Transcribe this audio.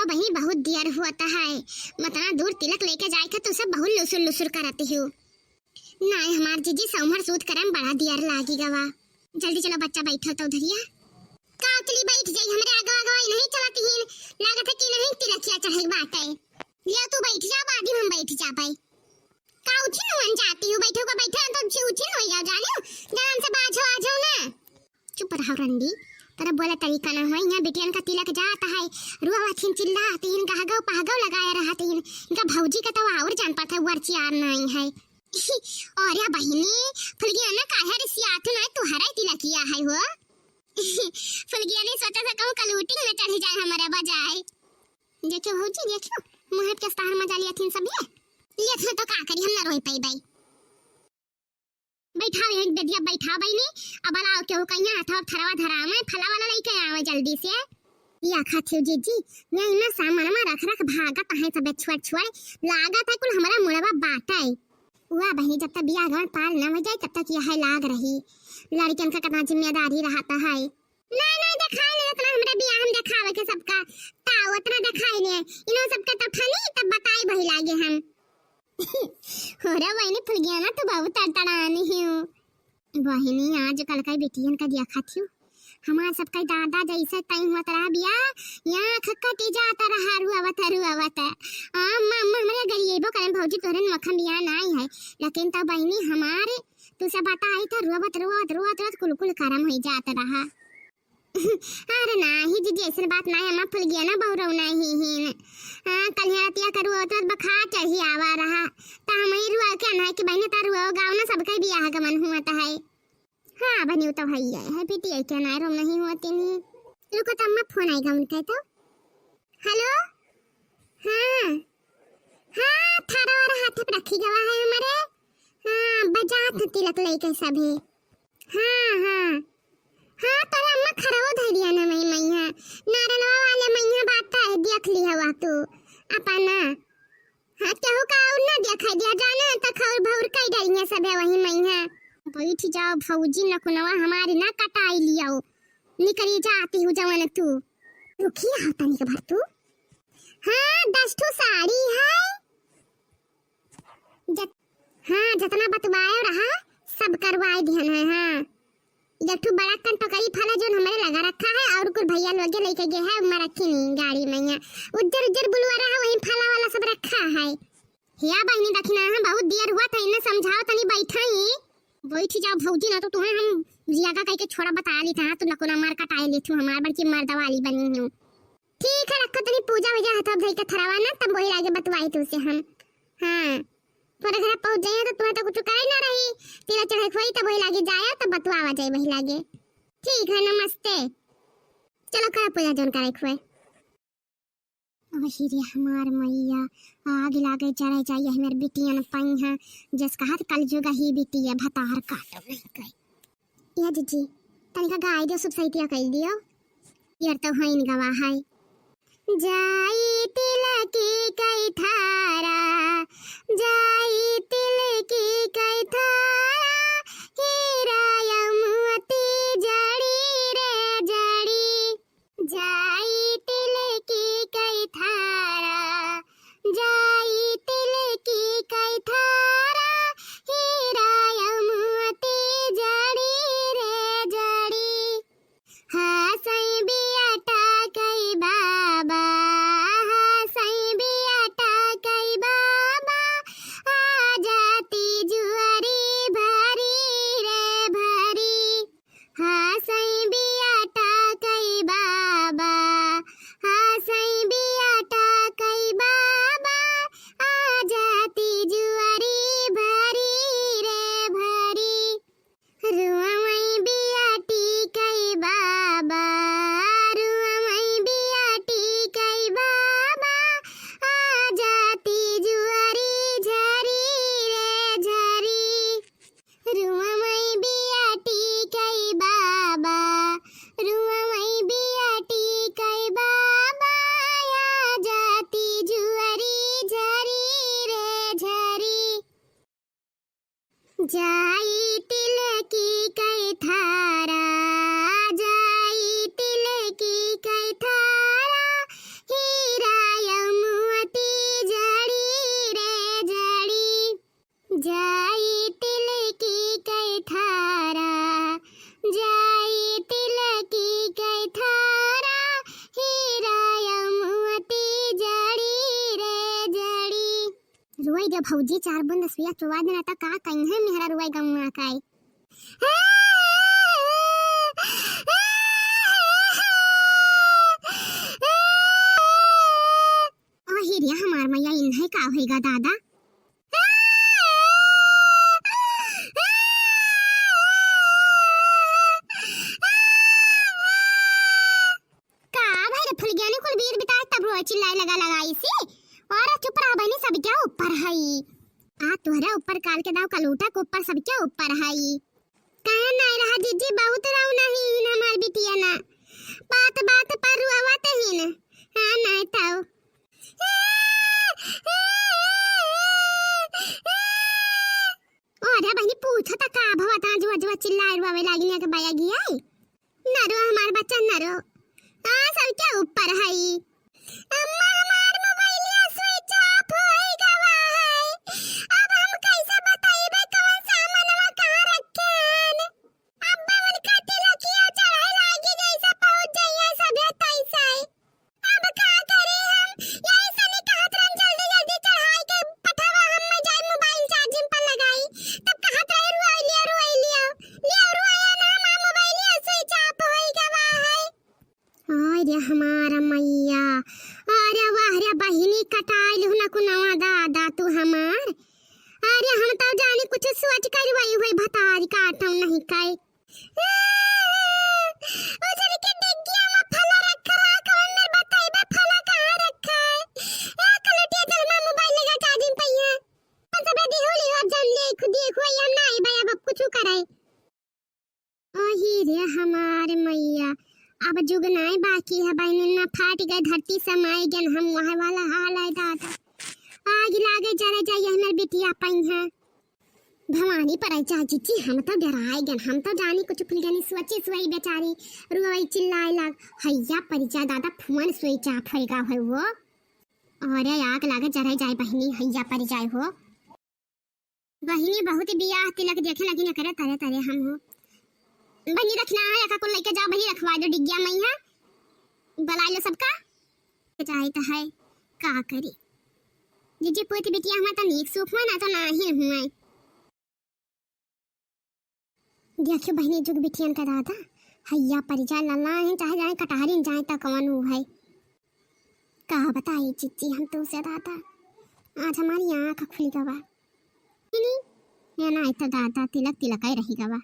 बताओ बहनी, बहुत देर होता है, मतना दूर तिलक लेके जाए का तो सब बहुत लुसुर लुसुर करते हो। नहीं हमार जीजी समहर सूत करम बड़ा देर लागी गवा। जल्दी चलो बच्चा बैठो तो उधरिया। काचली बैठ जाई, हमरे आगवा आगवा नहीं चलती हिन, लागत है कि नहीं तिलकिया चढ़े बात है। लिया तू बैठ जा, बादी हम बैठ जा पाई। काउची न जाती हूँ, बैठो को बैठे तो उची न होइया जाने, आराम से बाजो आ जाओ ना। चुप रहो रंडी, तेरा बोला तरीका ना हो। यहाँ बेटियन का तिलक जाता है, रुआवथिन चिल्लाती हिन, कहगव पहगव लगाए रहती हिन। इनका भौजी का तो और जान पाता है वर्ची आर नहीं है। और या बहिनी फुलगिया ना काहे रे सियात ना तुहरा तिलकिया है हो। फुलगिया ने सोचा था कहूं कलूटिंग में चढ़ जाए हमारे बजाय। देखो भौजी देखो, मोहत के स्टार मजा लिया थीन सब ये था तो का करी, हम ना रोई पाई बाई। बैठा एक बेदिया बैठा बाई ने, अब लाओ के हो कहिया हाथ थरवा धरा में फला वाला लेके आवे जल्दी से। या खाथियो जीजी मैं इना सामान में रख रख भागत है सब छुआ छुआ, लागत है कुल हमारा मुड़वा बाटा है। वाह बहनी, जब तक बियाह घर पार न हो जाए तब तक यह लाग रही लड़कियन का कितना जिम्मेदारी रहता है। नहीं नहीं दिखाई ले इतना, हमरा बियाह हम दिखावे के सबका ताव उतना दिखाई ले, इनो सबका तब फनी तब बताई बही लागे हम। होरा बहनी फुलगिया ना तो बहुत तड़तड़ानी हूँ। बहनी आज कल का बेटियन का दिया खाथियो, हमार सबका दादा जैसे टाइम हुआ तरह बिया यहाँ खक्कटी जाता रहा रुआवत मम्मा हमरे गरीबो करन भौजी तोरन मखन बिया नहीं है, लेकिन तब बहनी हमारे तू सब बताई था रुआवत कुल करम हो जाता रहा। अरे नहीं जीजी ऐसी बात नहीं, हम फुल गया ना बहु नहीं हिन। हां कल रातिया करू तो बखा चढ़ी आवा रहा ता हम ही रुआ के ना कि बहनी तारू गांव ना सबका बियाह गमन हुआ था है। हां बनी तो भैया है बेटी है क्या ना रोम नहीं हुआ तीन। रुको तो अम्मा फोन आएगा उनका तो। हेलो हां हां थारा वाला हाथ पे रखी गवा है हमारे। हां बजा तिलक लेके सभी। हां हाँ तो अम्मा खराब धैर्य ना मैया नारनवा वाले मैया बात है देख ली हवा तू अपना। हाँ केहू का और ना देखा दिया जाना त खौर भौर कई डरिया सब है वही मैया। बैठ जाओ भौजी न कुनवा हमारी ना कटाई लियो, निकली जाती हूँ जवन तू। रुकी होता नहीं भर तू। हाँ 10 ठो साड़ी है हाँ जितना बतवाया रहा सब करवाए ध्यान है। हाँ एक बड़ा कन पकड़ी फला जो हमारे लगा रखा है और कुछ भैया लोग लेके गए हैं उमा रखी नहीं गाड़ी में उज्जर बुलवा रहा वही फला वाला सब रखा है। या बहनी दखना है बहुत देर हुआ था इन्हें समझाओ तनी बैठा ही बैठ जाओ भौजी ना तो तुम्हें हम जियागा कह के छोड़ा बता ली था तू लकोना मार कटाई ली थू हमार बड़की मर्द वाली बनी हूं। ठीक है रखो तनी पूजा वजह हाथ धई के थरावा ना तब वही आगे बतवाई तू से हम। हां तोरे घर पहुंच जाए तो तुम्हें तो कुछ करे ना रही तेरा चढ़े खोई तब वही लागे जाए तो बतवावा जाए वही लागे। ठीक है नमस्ते चलो कर पूजा जोन करे खोए। वही रे हमार मैया आग लागे चढ़े चाहिए हमार बिटियन पाई है जस कहा कल जुगा ही बिटिया भतार काटो नहीं कई। या जीजी तनिका गाय दो सब सही कह दियो यार तो हईन गवा है। जाई तिलकी कई थारा जाई तिलकी कई थारा हीरा यमुती जड़ी रे जड़ी। जाई तिलकी कई थारा जाई तिलकी कई थारा हीरा यमुती जड़ी रे जड़ी। हाँ सई बियाटा कई बाबा हाँ सई बियाटा कई बाबा आ जाती जुआरी भरी रे भरी। हाँ सई बियाटा कई बाबा हाँ सई बियाटा कई बाबा आ जाती जुआरी भरी रे भरी। रुआमई बियाटी कई बाबा रुआमई बियाटी कई बाबा आ जाती जुआरी झरी रे झरी। रुआमई बियाटी कई बाबा रुआमई बियाटी कई बाबा आ जाती जुआरी झरी रे झरी। जाई तिलकी कई थारा जाई तिलकी कई थारा हीरा रे भौजी 4 बूंद सुइया चुवा देना त का कहीं है मेहरा रुआई गम्मा काय ओ हिरिया हमार मैया इन है का होएगा दादा का भाई रे फुल गया ने कुल वीर बिता तब रो चिल्लाए लगा लगाई सी और चुप रहा बहनी सब क्या ऊपर हई आ तोहरा ऊपर काल के दाव कलूटा के ऊपर सब क्या ऊपर हई कहे नहीं रहा जीजी बहुत राव नहीं न हमार बिटिया ना बात बात पर रुआवत ही न हां नहीं ताऊ और बहनी पूछो त का भवता जुआ जुआ चिल्लाए रुआवे लागी ने के बाया गया नरो हमार बच्चा नरो आ सब क्या ऊपर हई अम्मा हमार मोबाइलिया स्विच ऑफ होई गवा है अब हम कैसे बताइबे कौन सामानवा कहां रखे हैं अब्बा मन खाते लखिया चढ़ाई लागी जैसा पहुंच जाइए सबे तैसा अब का करी हम यही सने कहत रहन जल्दी जल्दी चढ़ाई के पठावा हम में जाई मोबाइल चार्जिंग पर लगाई तब कहत रहे रुआइलिया रुआइलिया लिया रुआया ना मां मोबाइलिया स्विच ऑफ होई गवा है ओय रे हमारा मैया अरे वाह रे बहिनी कटाइल हुना कुनवा दादा तू हमार अरे हम तो जाने कुछ सोच कर वही हुई भतारी काटू नहीं काय उधर के डिग्गिया में फला रखा कौन मेरे बताइबे फला कहां रखा है ए कलटिया चल मां मोबाइल लगा चार्जिंग पे है सब दिहोली अब जन ले खुद देखो हम नहीं भाई अब कुछ कराए ओही रे हमारे मैया अब जुगनाए बाकी है बहनी ना फाट गए धरती समाए गन हम वहां वाला हाल है दादा आग लागे जरा जाइए हमर बिटिया पई है भवानी पर आई चाची जी हम तो डराए गन हम तो जानी कुछ फुलगनी सोची सोई बेचारी रुई चिल्लाए लग हैया परिचा दादा फुवन सोई चाप होएगा है वो अरे आग लागे जरा जाए बहनी हैया पर जाए हो बहनी बहुत बियाह तिलक देखे लगी न करे तरे तरे हम हो बनी रखना है का को लेके जाओ बनी रखवा दो डिग्गिया मैया बला लो सबका चाहे तो है का करी जीजी पोती बिटिया हम तो नीक सुख में ना तो नहीं हुए देखियो बहनी जुग बिटियन का दादा हैया परिजा लल्ला है चाहे जाए कटारी जाए तो कौन हो है का बताई चिच्ची हम तो से दादा आज हमारी आंख खुल गवा नहीं ये ना तो दादा तिलक तिलक ही रही गवा